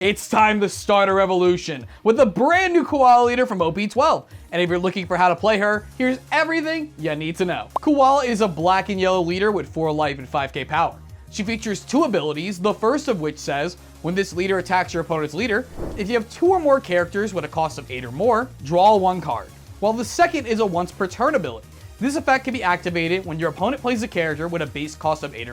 It's time to start a revolution with a brand new Koala leader from OP12. And if you're looking for how to play her, here's everything you need to know. Koala is a black and yellow leader with 4 life and 5k power. She features 2 abilities, the first of which says, when this leader attacks your opponent's leader, if you have 2 or more characters with a cost of 8 or more, draw 1 card. While the second is a once per turn ability. This effect can be activated when your opponent plays a character with a base cost of 8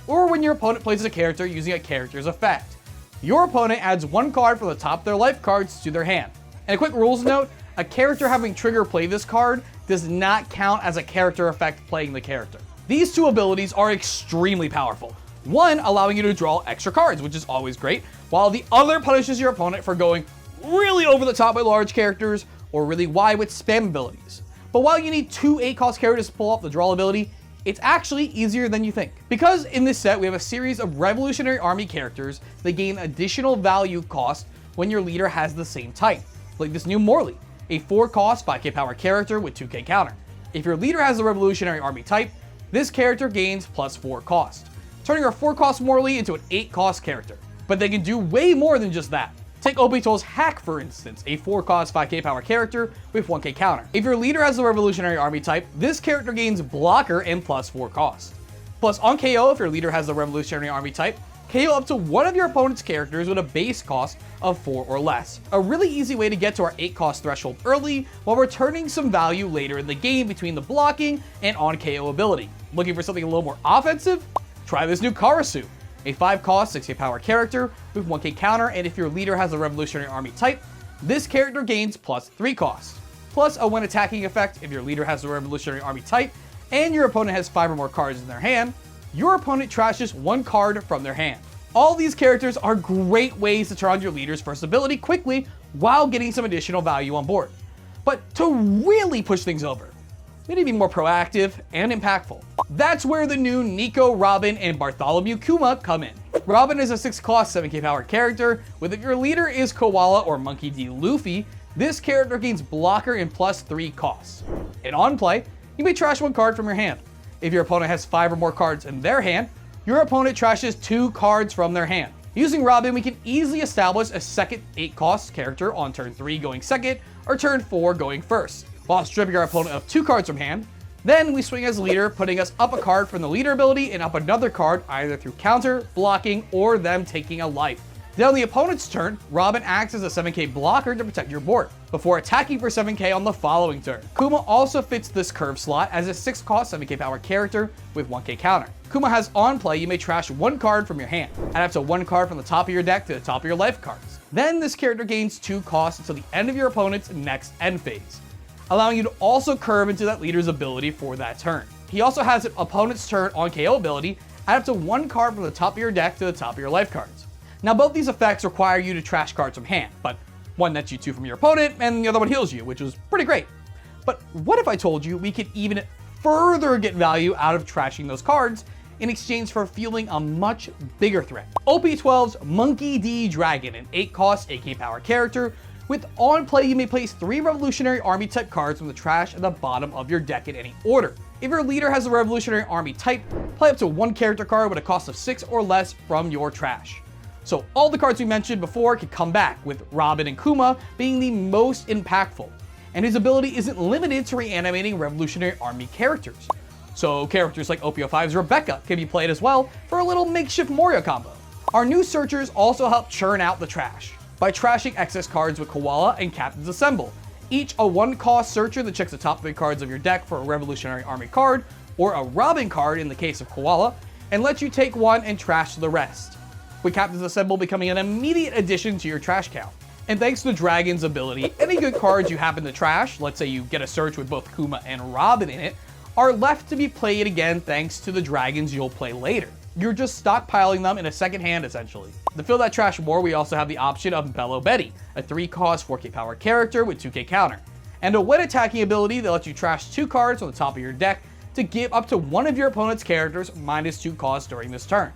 or when your opponent plays a character using a character's effect. Your opponent adds 1 card from the top of their life cards to their hand. And a quick rules note, a character having trigger play this card does not count as a character effect playing the character. These 2 abilities are extremely powerful. One allowing you to draw extra cards, which is always great, while the other punishes your opponent for going really over the top with large characters or really wide with spam abilities. But while you need 2 8-cost characters to pull off the draw ability, it's actually easier than you think. Because in this set, we have a series of Revolutionary Army characters that gain additional value cost when your leader has the same type. Like this new Morley, a 4-cost 5k power character with 2k counter. If your leader has the Revolutionary Army type, this character gains plus 4 cost, turning our 4-cost Morley into an 8-cost character. But they can do way more than just that. Take OP12's Hack, for instance, a 4-cost 5k power character with 1k counter. If your leader has the Revolutionary Army type, this character gains blocker and plus 4 cost. Plus on KO, if your leader has the Revolutionary Army type, KO up to one of your opponent's characters with a base cost of 4 or less. A really easy way to get to our 8-cost threshold early while returning some value later in the game between the blocking and on KO ability. Looking for something a little more offensive? Try this new Karasu, a 5-cost 6k power character with 1k counter, and if your leader has a Revolutionary Army type, this character gains plus 3 cost. Plus a when attacking effect if your leader has the Revolutionary Army type and your opponent has 5 or more cards in their hand, your opponent trashes 1 card from their hand. All these characters are great ways to turn on your leader's first ability quickly while getting some additional value on board. But to really push things over, we need to be more proactive and impactful. That's where the new Nico, Robin, and Bartholomew Kuma come in. Robin is a 6-cost 7k power character, with if your leader is Koala or Monkey D. Luffy, this character gains blocker and plus 3 costs. And on play, you may trash 1 card from your hand. If your opponent has 5 or more cards in their hand, your opponent trashes 2 cards from their hand. Using Robin, we can easily establish a second 8-cost character on turn 3 going second or turn 4 going first, while stripping our opponent of 2 cards from hand. Then we swing as leader, putting us up a card from the leader ability and up another card either through counter, blocking, or them taking a life. Then on the opponent's turn, Robin acts as a 7k blocker to protect your board, before attacking for 7k on the following turn. Kuma also fits this curve slot as a 6-cost 7k power character with 1k counter. Kuma has on play, you may trash 1 card from your hand, add up to 1 card from the top of your deck to the top of your life cards. Then this character gains 2 costs until the end of your opponent's next end phase, allowing you to also curve into that leader's ability for that turn. He also has an opponent's turn on KO ability, add up to 1 card from the top of your deck to the top of your life cards. Now both these effects require you to trash cards from hand, but one nets you 2 from your opponent and the other one heals you, which was pretty great. But what if I told you we could even further get value out of trashing those cards in exchange for feeling a much bigger threat? OP12's Monkey D. Dragon, an 8-cost 8k power character. With on play, you may place 3 Revolutionary Army type cards from the trash at the bottom of your deck in any order. If your leader has a Revolutionary Army type, play up to 1 character card with a cost of 6 or less from your trash. So all the cards we mentioned before can come back, with Robin and Kuma being the most impactful. And his ability isn't limited to reanimating Revolutionary Army characters. So characters like OP05's Rebecca can be played as well for a little makeshift Moria combo. Our new searchers also help churn out the trash by trashing excess cards with Koala and Captain's Assemble, each a 1-cost searcher that checks the top 3 cards of your deck for a Revolutionary Army card, or a Robin card in the case of Koala, and lets you take 1 and trash the rest, with Captain's Assemble becoming an immediate addition to your trash count. And thanks to Dragon's ability, any good cards you happen to trash, let's say you get a search with both Kuma and Robin in it, are left to be played again thanks to the dragons you'll play later. You're just stockpiling them in a second hand, essentially. To fill that trash more, we also have the option of Bello Betty, a 3-cost 4k power character with 2k counter, and a when attacking ability that lets you trash 2 cards on the top of your deck to give up to one of your opponent's characters minus 2 costs during this turn.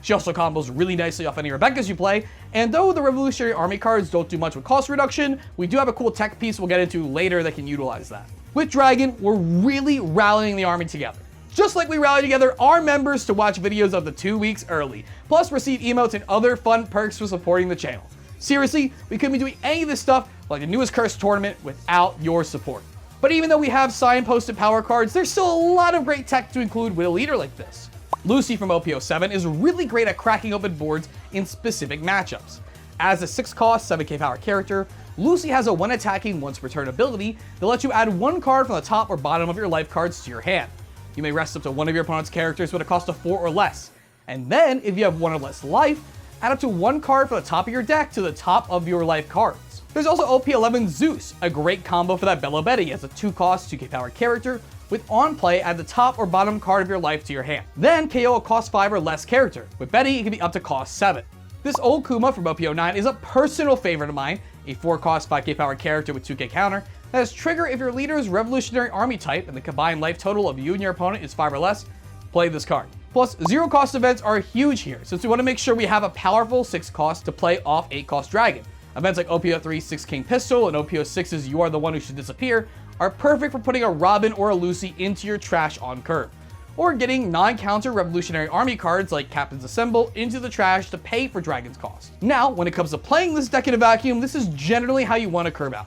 She also combos really nicely off any Rebecca's you play, and though the Revolutionary Army cards don't do much with cost reduction, we do have a cool tech piece we'll get into later that can utilize that. With Dragon, we're really rallying the army together. Just like we rally together our members to watch videos up to 2 weeks early, plus receive emotes and other fun perks for supporting the channel. Seriously, we couldn't be doing any of this stuff like the newest Curse tournament without your support. But even though we have signposted power cards, there's still a lot of great tech to include with a leader like this. Lucy from OP07 is really great at cracking open boards in specific matchups. As a 6-cost, 7k power character, Lucy has a when attacking, once per turn ability that lets you add one card from the top or bottom of your life cards to your hand. You may rest up to one of your opponent's characters with a cost of 4 or less. And then, if you have 1 or less life, add up to 1 card from the top of your deck to the top of your life cards. There's also OP11 Zeus, a great combo for that Bella Betty as a 2-cost, 2k power character with on play, add the top or bottom card of your life to your hand. Then KO a cost 5 or less character. With Betty, it can be up to cost 7. This old Kuma from OP09 is a personal favorite of mine, a 4-cost 5k power character with 2k counter that has trigger if your leader is Revolutionary Army type and the combined life total of you and your opponent is 5 or less, play this card. Plus, 0-cost events are huge here, since we want to make sure we have a powerful 6-cost to play off 8-cost Dragon. Events like OP03 6 King Pistol and OP06's You Are the One Who Should Disappear are perfect for putting a Robin or a Lucy into your trash on curve, or getting non-counter Revolutionary Army cards like Captain's Assemble into the trash to pay for Dragon's cost. Now, when it comes to playing this deck in a vacuum, this is generally how you want to curve out.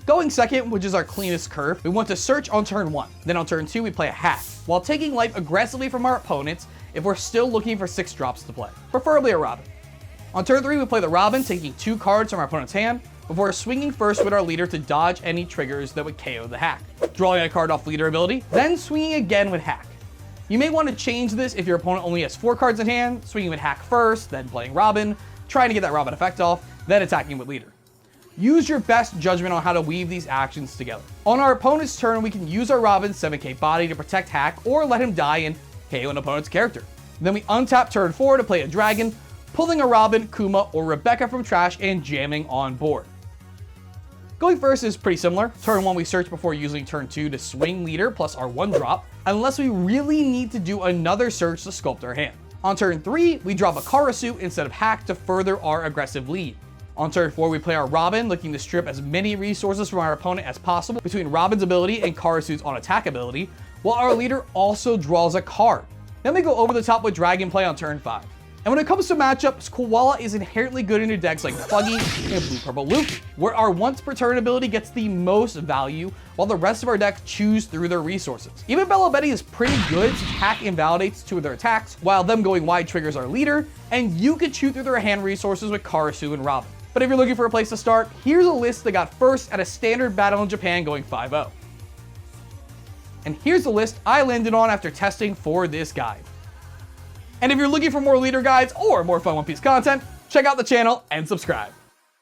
Going second, which is our cleanest curve, we want to search on turn 1. Then on turn 2, we play a hack, while taking life aggressively from our opponents if we're still looking for 6 drops to play, preferably a Robin. On turn 3, we play the Robin, taking 2 cards from our opponent's hand, before swinging first with our leader to dodge any triggers that would KO the hack, drawing a card off leader ability, then swinging again with hack. You may want to change this if your opponent only has 4 cards in hand, swinging with hack first, then playing Robin, trying to get that Robin effect off, then attacking with leader. Use your best judgment on how to weave these actions together. On our opponent's turn, we can use our Robin's 7k body to protect hack or let him die and KO an opponent's character. Then we untap turn 4 to play a Dragon, pulling a Robin, Kuma, or Rebecca from trash and jamming on board. Going first is pretty similar. Turn 1 we search before using turn 2 to swing leader plus our 1 drop, unless we really need to do another search to sculpt our hand. On turn 3, we drop a Karasu instead of hack to further our aggressive lead. On turn 4, we play our Robin, looking to strip as many resources from our opponent as possible between Robin's ability and Karasu's on attack ability, while our leader also draws a card. Then we go over the top with Dragon play on turn 5. And when it comes to matchups, Koala is inherently good in your decks like Buggy and Blue-Purple Luke, where our once per turn ability gets the most value, while the rest of our deck chews through their resources. Even Bella Betty is pretty good since hack invalidates 2 of their attacks, while them going wide triggers our leader, and you could chew through their hand resources with Karasu and Robin. But if you're looking for a place to start, here's a list that got first at a standard battle in Japan going 5-0. And here's the list I landed on after testing for this guide. And if you're looking for more leader guides or more fun One Piece content, check out the channel and subscribe.